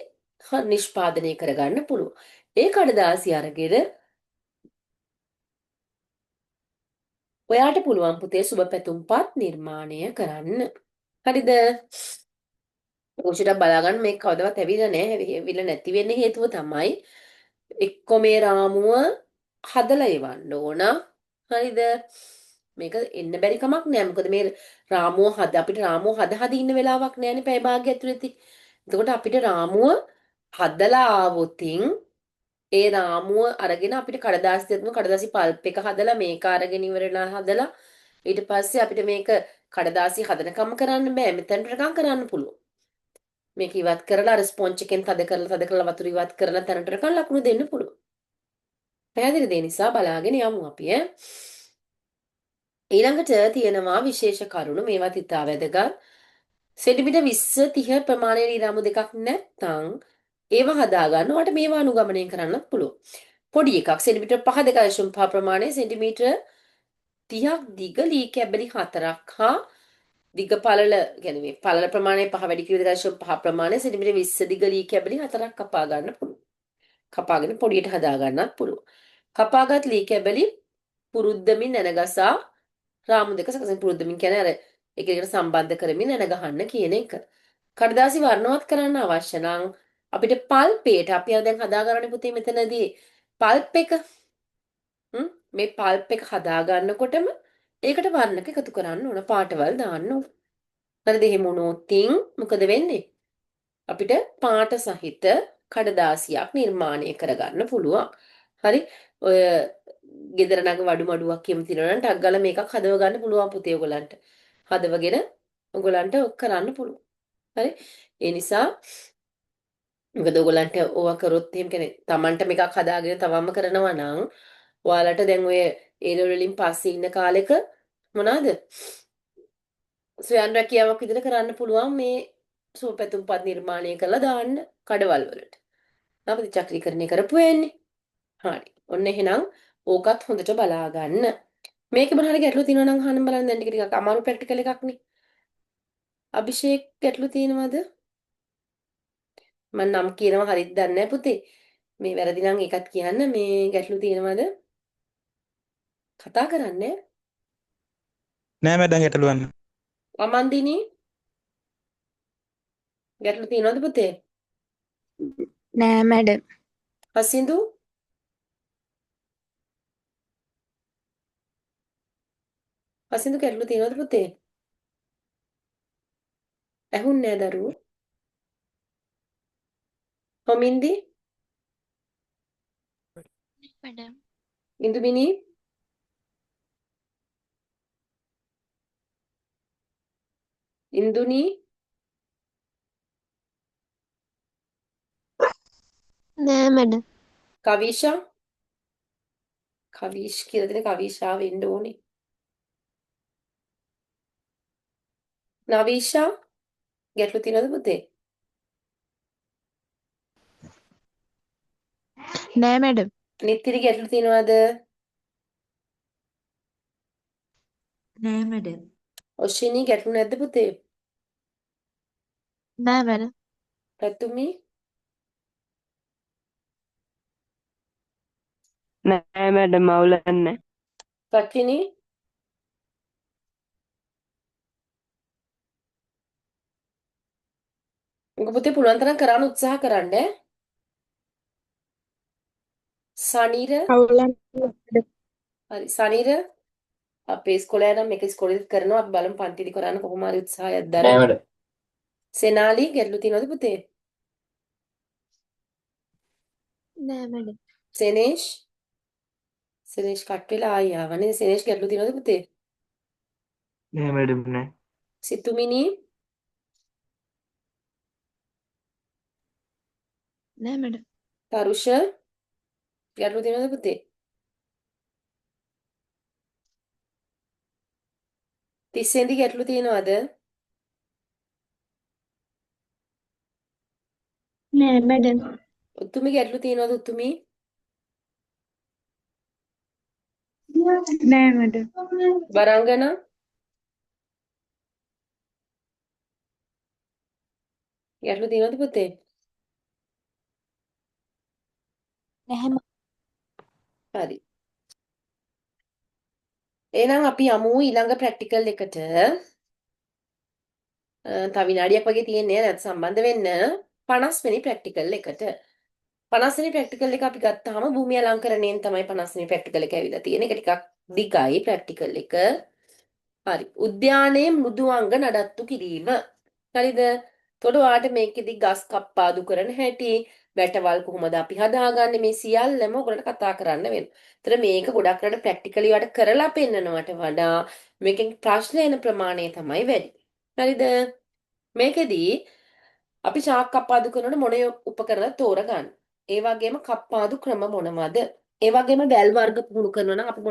නිෂ්පාදනය කරගන්න පුළුවන්. ඒ කඩදාසි අරගෙන ඔයාට පුළුවන් පුතේ සුබ පැතුම්පත් නිර්මාණය කරන්න. හරිද? ඔච්චර බලාගන්න මේ කවදාවත් ඇවිල්ලා නැහැ. ඇවිල්ලා නැති වෙන්න හේතුව තමයි එක්ක මේ රාමුව හදලා එවන්න ඕන. හරිද? මේක එන්න බැරි කමක් නෑ. මොකද මේ රාමුව අපිට රාමුව හද ඉන්න වෙලාවක් නෑනේ පැය භාගයක් ඇතුළතදී. එතකොට අපිට රාමුව හදලා ආවොතින් ඒ රාමුව අරගෙන අපිට කඩදාසි දෙන්න කඩදාසි පල්ප් එක හදලා මේක අරගෙන ඉවරලා හදලා ඊට පස්සේ අපිට මේක කඩදාසි හදනකම් කරන්න බෑ. මෙතනට නිකන් කරන්න පුළුවන්. මේක ඉවත් කරලා අර ස්පොන්ජ් එකෙන් තද කරලා වතුර ඉවත් කරලා තැනට නිකන් ලකුණු දෙන්න පුළුවන්. පැහැදිලිද? ඒ නිසා බලාගෙන යමු අපි ඈ. ඊළඟට තියෙනවා විශේෂ කරුණු. මේවත් ඉතා වැදගත්. සෙන්ටිමීටර් 20 30 ප්‍රමාණයේ ඊරාමු දෙකක් නැත්නම් ඒව හදාගන්න ඔයාලට මේවා අනුගමනය කරන්නත් පුළුවන්. පොඩි එකක් සෙන්ටිමීටර් 5.5 ප්‍රමාණය සෙන්ටිමීටර් 30ක් දිග ලී කැබලි 4ක් හා දිග පළල කියන්නේ මේ පළල ප්‍රමාණය 5 වැඩි කිලෝ 2.5 ප්‍රමාණය සෙන්ටිමීටර් 20 දිග ලී කැබලි 4ක් කපා ගන්න පුළුවන්. කපාගෙන පොඩියට හදා ගන්නත් පුළුවන්. කපාගත් ලී කැබලි පුරුද්දමින් නැනගසා රාමු දෙක සකසන පුරුද්දමින් කියන්නේ අර එක එකට සම්බන්ධ කරමින් නැන ගහන්න කියන එක. කඩදාසි වර්ණවත් කරන්න අවශ්‍ය නම් අපිට පල්පේට අපි දැන් හදාගන්නේ පුතේ මෙතනදී පල්ප් එක මේ පල්ප් එක හදා ගන්නකොටම ඒකට වර්ණක එකතු කරන්න ඕන පාටවල් දාන්න ඕන. හරිද? එහෙම වුණොත්ින් මොකද වෙන්නේ? අපිට පාට සහිත කඩදාසියක් නිර්මාණය කරගන්න පුළුවන්. හරි? ඔය ගෙදර නග වඩු මඩුවක් කියමු තියනවා නම් ටක් ගාලා මේකක් හදව ගන්න පුළුවන් පුතේ ඔයගලන්ට. හදවගෙන ඔයගලන්ට කරන්න පුළුවන්. හරි? ඒ නිසා මොකද ඔයගලන්ට ඕවා කරොත් එහෙම කියන්නේ Tamanට මේකක් හදාගෙන තවම කරනවා නම් ඔයාලට දැන් ඔය ඒ වලින් පස්සේ ඉන්න කාලෙක මොනවාද? ස්වයං රැකියාවක් විදිහට කරන්න පුළුවන් මේ සුවපැතුම්පත් නිර්මාණය කරලා දාන්න කඩවල් වලට. අපිට චක්‍රීකරණය කරපු වෙන්නේ. හරි. ඔන්න එහෙනම් ඕකත් හොඳට බලා ගන්න. මේකේ මොන හරි ගැටලු තියෙනවා නම් අහන්න බලන්න දැන් ටිකක් අමාරු ප්‍රැක්ටිකල් එකක් නේ. අභිෂේක් ගැටලු තියෙනවද? මම නම් කියනවා හරිද දන්නේ නැහැ පුතේ. මේ වැරදි නම් ඒකත් කියන්න මේ ගැටලු තියෙනවද? කතා කරන්නේ. නෑ මැඩම් ගැටලුවක් නෑ. අමන්දිනී ගැටලු තියෙනවද පුතේ? නෑ මැඩම්. හසින්දු හසින්දු ගැටලු තියෙනවද පුතේ? ඇහුන්නේ නෑ දරුවෝ. හොමින්දි මැඩම්. ඉන්දුමිනී ඉන්දුනී නෑ මැඩම්. කවිෂා කවිෂ් කියලා දෙන කවිෂා වෙන්න ඕනේ. නවීෂා ගැටලු තියෙනවද පුතේ? නෑ මැඩම්. නිතිරි ගැටලු තියෙනවද? නෑ මැඩම්. ඔෂිනී ගැටලු නැද්ද පුතේ? නෑ මැඩම්. රතුමි නෑ මැඩම් අවුලක් නෑ. සචිනී උඹ පුතේ පුළුවන් තරම් කරන්න උත්සාහ කරන්න ඈ. සනීර අවුලක් හරි සනීර අපේ ඉස්කෝලේ යනම් මේක ඉස්කෝලේත් කරනවා අපි බලමු පන්තිදි කරන්න කොහොම හරි උත්සාහයක් නෑ දරන්න. මැඩම්. සෙනාලි ගැටලු තියෙනවද පුතේ? නෑ මැඩම්. සෙනේෂ් සෙනේෂ් කට් වෙලා ආයි ආවනේ. සෙනේෂ් ගැටලු තියෙනවද පුතේ? නෑ මැඩම් නෑ. සිතුමිනී නෑ මැඩම්. තරුෂ ගැටලු තියෙනවද පුතේ? 30 වෙනි ගැටලු තියෙනවද? නෑ මැඩම්. උතුමි ගැටලු තියෙනවද උතුමි? නෑ මැඩම්. වරංගනා ගැටලු තියෙනවද පුතේ? නැහැ හරි. එහෙනම් අපි යමු ඊළඟ ප්‍රැක්ටිකල් එකට. තව විනාඩියක් වගේ තියෙන්නේ නැත් සම්බන්ධ වෙන්න 50 වෙනි ප්‍රැක්ටිකල් එකට. 50 වෙනි ප්‍රැක්ටිකල් එක අපි ගත්තාම භූමි අලංකරණයෙන් තමයි 50 වෙනි ප්‍රැක්ටිකල් එක ඇවිල්ලා තියෙන්නේ. ඒක ටිකක් දිගයි ප්‍රැක්ටිකල් එක. හරි. උද්‍යානයේ මෘදු අංග නඩත්තු කිරීම. හරිද? එතකොට ඔයාලට මේකෙදි ගස් කප්පාදු කරන හැටි, වැටවල් කොහොමද අපි හදාගන්නේ මේ සියල්ලම ඔයගොල්ලන්ට කතා කරන්න වෙනවා. ඒතර මේක ගොඩක් කරලා ප්‍රැක්ටිකලි වට කරලා පෙන්නනවට වඩා මේකෙන් ප්‍රශ්න එන ප්‍රමාණය තමයි වැඩි. හරිද? මේකෙදි අපි ශාක කප්පාදු කරනකොට මොන උපකරණ තෝරගන්න. ඒ වගේම කප්පාදු ක්‍රම මොනවද? ඒ වගේම වැල් වර්ග පුහුණු කරනවා නම් අපි